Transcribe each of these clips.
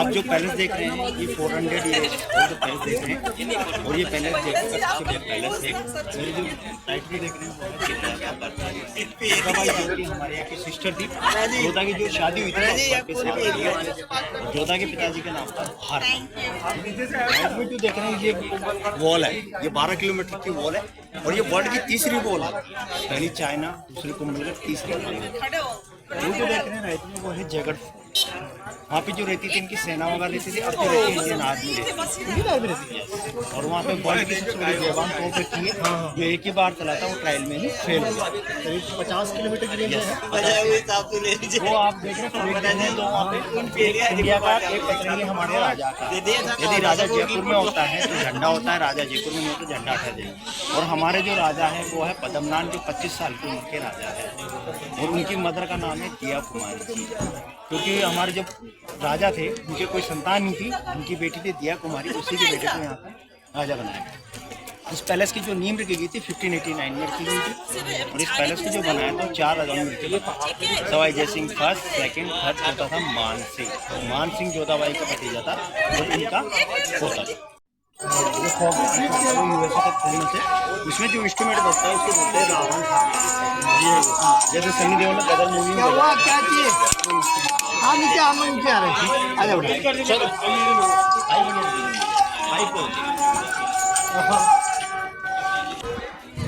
आप जो पैलेस देख रहे हैं ये 400 ईयर्स ओल्ड पैलेस देख रहे हैं और ये पैलेस पैलेस है। मेरे जो टाइटल देख रहे हैं वो है हमारे यहाँ की सिस्टर थी। जोधा की जो शादी हुई थी जोधा के पिताजी का नाम था भारत। जो देख रहे हैं ये वॉल है, ये 12 किलोमीटर की वॉल है और ये वर्ल्ड की तीसरी वॉल है। पहली चाइना, दूसरी को मिलकर तीसरी वॉल है। वो जो देख रहे हैं राइट में वो है जयगढ़। वहाँ पे जो रहती थी इनकी सेना वगैरह रहती थी, अब तो रहती है इंडियन आर्मी रहती है। और वहाँ पे वर्ल्ड की सबसे बड़ी जवान तोप रखी है जो एक ही बार चला था, वो ट्रायल में ही फेल हुआ। करीब 50 किलोमीटर की रेंज है। वो आप देख रहे हैं तो वहाँ पे इंडिया का एक पतरंगी हमारे राजा का, यदि राजा जयपुर में होता है तो झंडा होता है, राजा जयपुर में नहीं तो झंडा हटा देगा। और हमारे जो राजा है वो है पद्मनाभ, जो 25 साल की उम्र के राजा है और उनकी मदर का नाम है दिया कुमारी। क्योंकि हमारे जब राजा थे उनके कोई संतान नहीं थी, उनकी बेटी थी दिया कुमारी, उसी के बेटे को यहाँ पर राजा बनाया। इस पैलेस की जो नींव रखी गई थी 1589 में रखी गई थी और इस पैलेस को जो बनाया था 4 राजाओं ने मिलकर, Sawai Jai Singh first, second, third होता था मान सिंह। मान सिंह जोधाबाई का भतीजा था और इनका होता था। इसमें जो इंस्ट्रूमेंट बजता है उसको बोलते हैं रावण। ये जैसे सनी देओल ने गदर मूवी में क्या चाहिए नीचे आ रहे थे।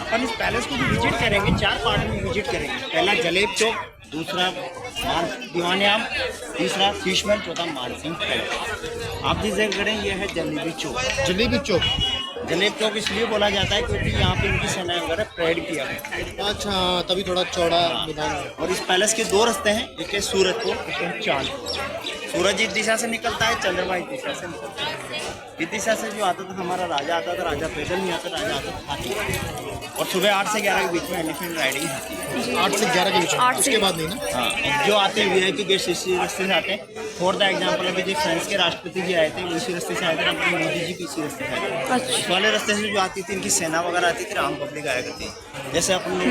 अपन इस पैलेस को भी विजिट करेंगे, 4 पार्ट में विजिट करेंगे। पहला जलेब चौक, दूसरा दीवाने आम, तीसरा शीश महल, चौथा मानसिंह पैलेस। आप जिस जगह करें ये है जलेबी चौक। जलेबी चौक, जलेब चौक इसलिए बोला जाता है क्योंकि यहाँ पे इनकी सेना वगैरह परेड किया है। अच्छा, तभी थोड़ा चौड़ा मैदान। और इस पैलेस के 2 रास्ते हैं, एक है सूरज को, एक है चांद को। सूरज इस दिशा से निकलता है, चंद्रमा इस दिशा से निकलता है। इस दिशा से जो आता था हमारा राजा आता था, राजा पैदल नहीं आता, राजा आता था हाथी। और सुबह 8 से 11 के बीच में एलिफेंट राइडिंग होती है। 8 से 11 के बीच में, उसके बाद नहीं ना। हाँ, जो आते हैं VIP गेस्ट इसी रास्ते से आते हैं। फॉर द एग्जाम्पल अभी जो फ्रांस के राष्ट्रपति जी आए थे वो इसी रास्ते से आए थे, अपने मोदी जी भी इसी रास्ते से आए थे। इस वाले रास्ते से जो आती थी इनकी सेना वगैरह आती थी, आम पब्लिक आया करती थी। जैसे अपने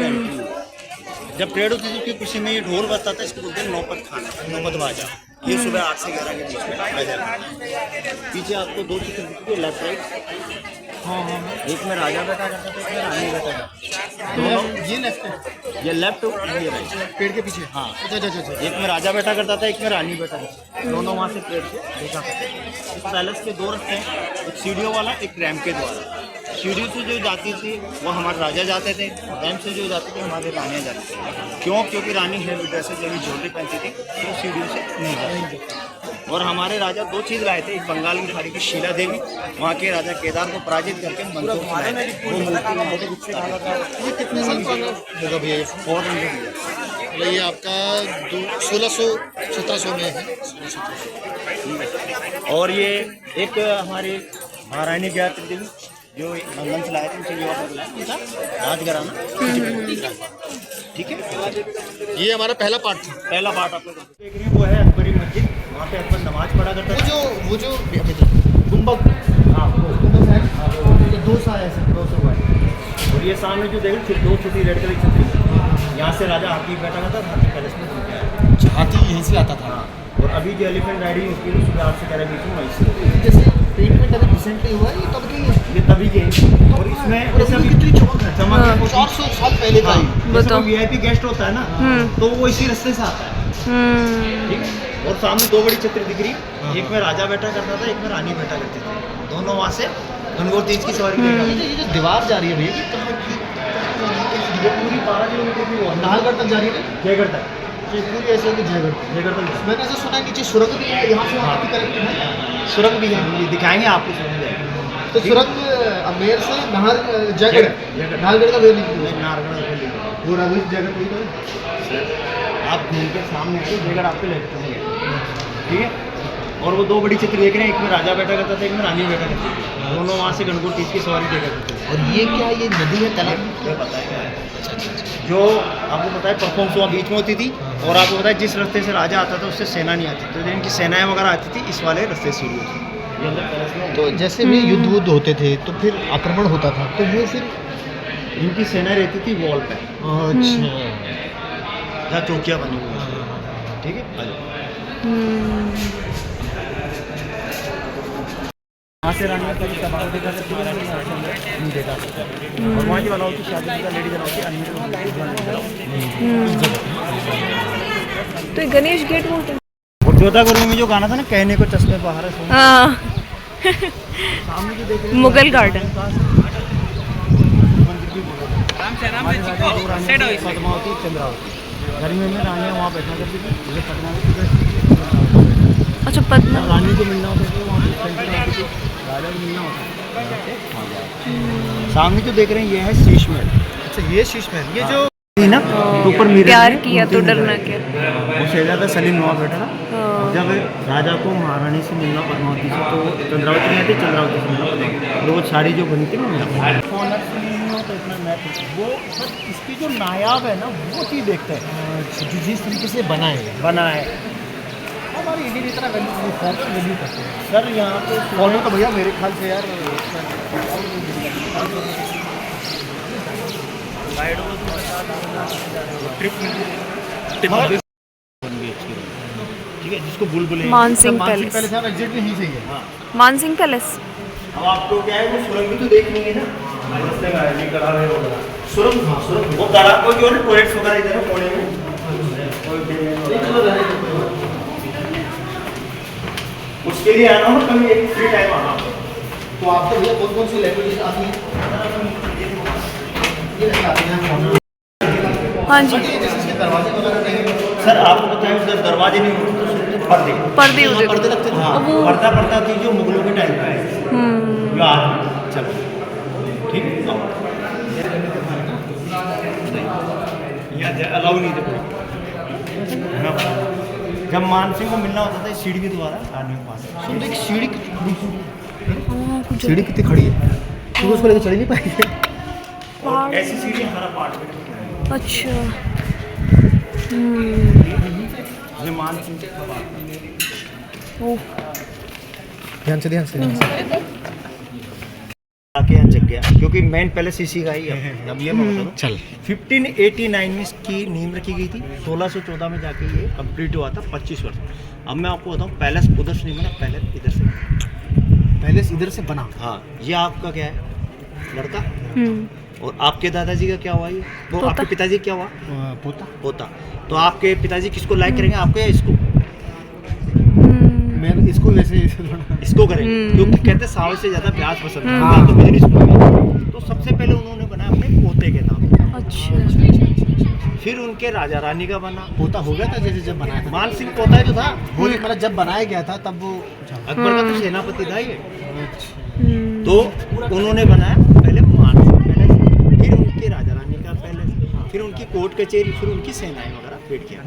जब परेड होती थी उसकी खुशी में ये ढोल बजता था, इसको बोलते हैं नौपत खाना, नौपत बाजा। ये सुबह 8 से 11 के बीच में बजा। पीछे आपको 2 चित्र दिखते हैं, लेफ्ट राइट। हाँ, एक में राजा बैठा करता था, एक में रानी बैठा करता। दोनों ये लेफ्ट है, ये लेफ्ट और ये राइट, पेड़ के पीछे। हाँ, अच्छा। एक में राजा बैठा करता था, एक में रानी बैठा करता। दोनों वहाँ से पेड़ से देखा करते थे। इस पैलेस के 2 रास्ते हैं, एक सीढ़ियों वाला, एक रैम्प के द्वारा। सीढ़ी से जो जाती थी वो हमारे राजा जाते थे, रैम्प से जो जाती थी हमारे रानियाँ जाती थी। क्यों? क्योंकि रानी हेयर ड्रेसेस जब ज्वेलरी पहनती थी तो सीढ़ियों से नहीं जाती। और हमारे राजा 2 चीज़ लाए थे, एक बंगाल की खाड़ी की शीला देवी, वहाँ के राजा केदार को पराजित करके मंदिर ये कितने साल होगा भैया? 400 ये आपका 1600-1700 में है। और ये एक हमारे महारानी गायत्री देवी जो मंगन चलाए थे, उनसे राजघराना। ठीक है, ये हमारा पहला पार्ट था। पहला पार्ट आप लोग देख रहे हैं वो है अकबरी मस्जिद। वहाँ पे अकबर नमाज पढ़ा करता था। वो जो गुंबद, हाँ वो है, 200 है, 200 है। और ये सामने जो देख रहे 2 छोटी रेड कलर की छतरी, यहाँ से राजा हाथी बैठा था, हाथी पैलेस में घूम के आया। हाथी यहीं से आता था। और अभी जो एलिफेंट राइडिंग होती है सुबह 8 से 11 बीच में, वहीं से जैसे ट्रीटमेंट अभी रिसेंटली हुआ है, ये तब की ये तभी के। और इसमें जैसे अभी कितनी चमक है, 400 साल पहले का ही VIP गेस्ट होता है ना, तो वो इसी रास्ते से आता है। ठीक है। और सामने 2 बड़ी छतरी दिख रही, एक में राजा बैठा करता था, एक में रानी बैठा करती थी। दोनों वहाँ से गणगौर तीज की सवारी करते थे। ये जो दीवार जा रही है भैया, ये पूरी 12 किलोमीटर की वो नाहरगढ़ तक जा रही है, जयगढ़ तक। ये पूरी ऐसे होगी जयगढ़ तक। मैंने ऐसा सुना है नीचे सुरंग भी है, यहाँ से वहाँ की करेक्ट है, सुरंग भी है, दिखाएंगे आपको सुरंग। तो सुरंग अमेर से जयगढ़, नाहरगढ़ का वेल नहीं, नाहरगढ़ वो राघवी जयगढ़ कोई तो आप घूम के सामने आए जयगढ़ आपको लेफ्ट होंगे। ठीक है। और वो 2 बड़ी चित्र देख रहे हैं, एक में राजा बैठा करता था, एक में रानी बैठा करती थी। दोनों वहाँ से गणगौर तीज की सवारी किया करते थे। और ये क्या, ये नदी है, तालाब क्या पता है क्या है? जो आपको पता है परफॉर्मेंस वहाँ बीच में होती थी। और आपको पता है जिस रास्ते से राजा आता था उससे सेना नहीं आती, तो जिनकी सेनाएं वगैरह आती थी इस वाले रास्ते से होती। तो जैसे भी युद्ध होते थे तो फिर आक्रमण होता था, तो वो फिर इनकी सेना रहती थी वॉल पे। अच्छा, जहाँ चौकियाँ बनी हुई। ठीक है। यहाँ से रानी का सभा देखा सकते हैं, नहीं देखा सकते। और वहाँ की वाला होती शादी का लेडीज होती तो ये गणेश गेट बोलते हैं। और जोधा गुरु में जो गाना था ना, कहने को चश्मे बाहर है, हाँ सामने जो देख रहे हैं मुगल गार्डन। पद्मावती चंद्रावती, गर्मी में रानियाँ वहाँ बैठा करती थी, जैसे पद्मावती अच्छा पद्मा रानी को मिलना होता था वहाँ पे, राजा को मिलना होता था। सामने जो देख रहे हैं ये है शीश महल। अच्छा ये शीश महल, ये जो ना ऊपर प्यार किया तो डरना क्या। वो शहजादा सलीम नवाब बैठा था। जब राजा को महारानी से मिलना पद्मावती से, तो चंद्रावती नहीं आती, चंद्रावती से मिलना पद्मावती, तो वो साड़ी जो बनी थी ना तो इतना महत्व, वो इसकी जो नायाब है ना वो चीज़ देखते हैं, जिस तरीके से बना है हमारी इंडियन इतना वैल्यू करते हैं सर। यहाँ पे फॉलो तो भैया मेरे ख्याल से यार ट्रिप ठीक है, जिसको बुलबुल मानसिंह पैलेस। एग्जैक्टली यहीं से ही है। मानसिंह पैलेस। अब आपको क्या है, वो सुरंग भी तो देखनी है ना, सुरंग, हाँ सुरंग, वो गड़ा को जो है ना टॉयलेट्स वगैरह इधर है कोने में। उसके लिए आना हो कभी एक फ्री टाइम आना। तो आपको भैया कौन कौन सी लैंग्वेज आती है? हाँ जी दरवाजे सर आपको पता है उधर दरवाजे नहीं होते तो पर्दे पर्दे होते पर्दे लगते थे। हाँ पर्दा थी जो मुगलों के टाइम का है, जो आज चलो ठीक यहाँ अलाउ नहीं थे। जब मानसिंह को मिलना होता था सीढ़ी के द्वारा आने के पास, एक सीढ़ी कितनी खड़ी है, तो उसको लेकर चढ़ नहीं पाएंगे। ऐसी सीढ़ी हमारा पार्ट में। अच्छा ये मानसिंह ध्यान से आके यहाँ जग गया, क्योंकि मेन पहले सीसी का ही है। अब ये मैं बता दूं, चल 1589 में इसकी नींव रखी गई थी, 1614 में जाके ये कंप्लीट हुआ था, 25 वर्ष। अब मैं आपको बताऊं, पैलेस उधर से नहीं बना, पैलेस इधर से, पैलेस इधर से बना। हाँ ये आपका क्या है, लड़का, और आपके दादाजी का क्या हुआ, ये वो आपके पिताजी क्या हुआ, पोता। तो आपके पिताजी किसको लाइक करेंगे, आपको या इसको? मैं इसको वैसे इसको करेंगे, क्योंकि कहते हैं साव से ज्यादा ब्याज पसंद है, तो बिजनेस में। तो सबसे पहले उन्होंने बनाया अपने पोते के नाम। अच्छा फिर उनके राजा रानी का बना, पोता हो गया था जैसे जब बनाया था। मानसिंह पोता ही तो था, वो मतलब जब बनाया गया था तब वो अकबर का तो सेनापति था ये। तो उन्होंने बनाया पहले मानसिंह पैलेस, फिर उनके राजा रानी का पैलेस, फिर उनकी कोर्ट कचहरी, फिर उनकी सेनाएं वगैरह वेट किया।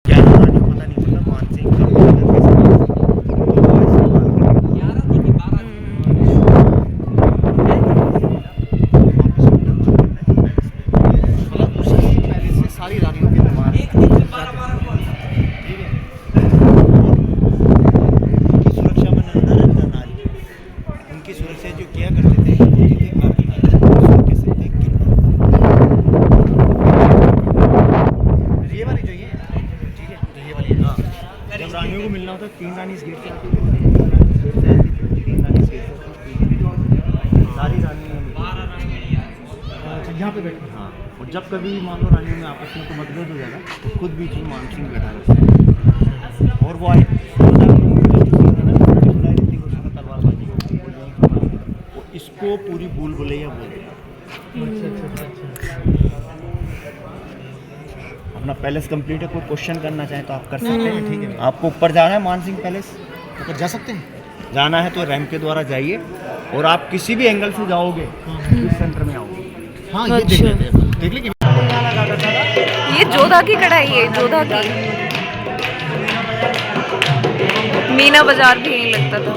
क्या रानी को पता नहीं पता मानसिंह का सारी रानियों के दरबार सुरक्षा में नारी, उनकी सुरक्षा जो किया करते थे ये वाली जो ये ठीक है, ये वाली हाँ। जब रानियों को मिलना होता, 3 रानी इस गेट से आती थी, 3 रानी इस गेट से, सारी रानियाँ यहाँ पे बैठे। हाँ। और जब कभी मान लो रानियों में आपस में तो मतभेद हो जाएगा, तो खुद बीच में मानसिंह बैठा रहता है। और वो आए तलवारबाजी, वो इसको पूरी भूल भुलैया बोलते हैं। अपना पैलेस कंप्लीट है, कोई क्वेश्चन करना चाहे तो आप कर सकते हैं। ठीक है, आपको ऊपर जाना है मानसिंह पैलेस, तो जा सकते हैं। जाना है तो रैंप के द्वारा जाइए, और आप किसी भी एंगल से जाओगे इस सेंटर में आओगे। हाँ ये देख लेते हैं, देख लेंगे। ये जोधा की कढ़ाई है, जोधा की। मीना बाजार भी यहीं लगता था।